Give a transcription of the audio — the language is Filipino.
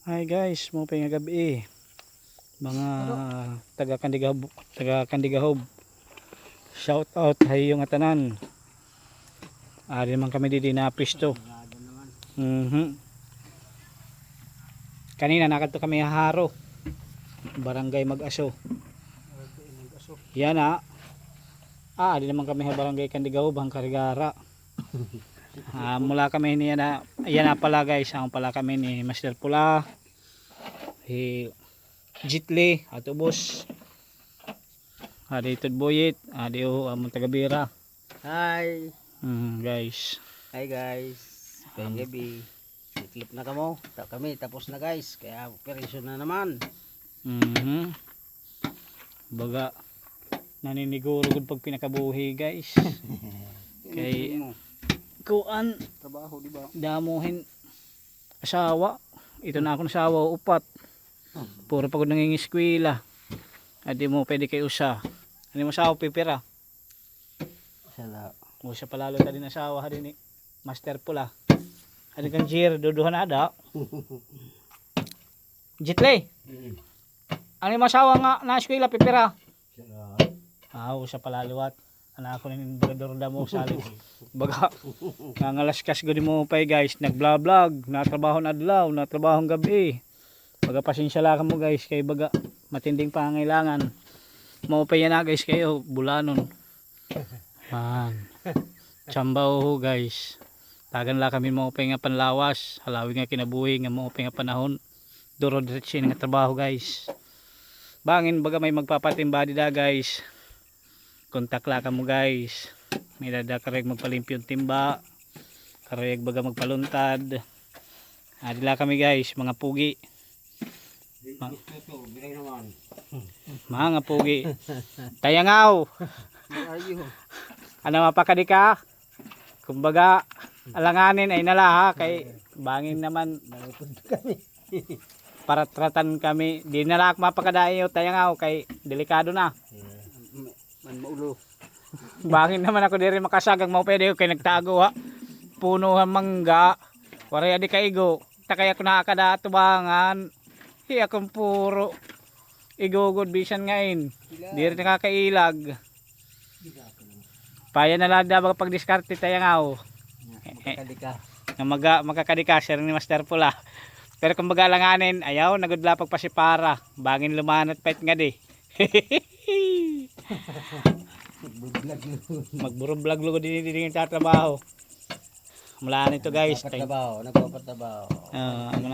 Hi guys, mo pa nga gabi mga taga Kandigahob. Shout out hay yung atanan. Ari man kami didi na pisto. Kanina nakadto kami Haro. Barangay Mag-Aso. Yan na. Di naman kami sa barangay Kandigahob, ang Karigara. Mula kami niya na yan na pala guys, ang pala kami ni Master Pula, Jitli at ubos dito Boyit, dio among tagabira. Hi Guys, hi guys, kaya gabi clip na kami tapos na guys, kaya operasyon na naman. Baga naniniguro gud pag pinakabuhi guys. Kay kuan Trabaho di ba? damuhin asawa. Ito na akong asawa upat. Puro pagod nangingiskwela. Adi mo pwede kay usa. Ano mo asawa pipira? Sala. O siya palalo ta din asawa din ni Master Pula. Ano kang jir duduhan ada? Jitle. Ano yung asawa nga na eskwela pipira? Sala. Siya palaliwat. Anak ko ning bagadorda mo salit. Baga nangalaskas gud mo pay guys, nag-vlog, natrabaho na adlaw, natrabaho gabi. Baga pasensya lang mo guys kay baga matinding pangailangan. Mao pay na guys kayo bulanon. Man. Chambaw guys. Tagan la kami mao pay nga panlawas, halawi nga kinabuhi nga mao pay nga panahon. Duro diretso nga trabaho guys. Bangin baga may magpapatimba dida guys. Kontak la kamo guys. May dada kareg magpalimpyo timba. Kareg baga magpaluntad. Adila kami guys, mga pugi. Mga pugi. Tayangaw. Ano mapakadi ka? Kumbaga alanganin ay nala ha kay bangin naman para tratan kami. Di nala ak mapakadayo tayangaw kay delikado na. Man maulo. Bangin naman ako diri makasagang mau pwede kay nagtago ha. Puno ang mangga. Wari adi kaigo. Takay ako nakakada tubangan. Akong puro igugod bisan ngayon. Diri nakakailag. Paya na lada baga pag diskarte tayangaw. Makakadika. Makakadika sir ni Master Pula. Pero kung baga langanin ayaw nagudla pag pasipara. Bangin lumanat pait nga di. Magburo-vlog lugo din tatrabaho. Mula nito guys. Nagpapatrabaho. Ano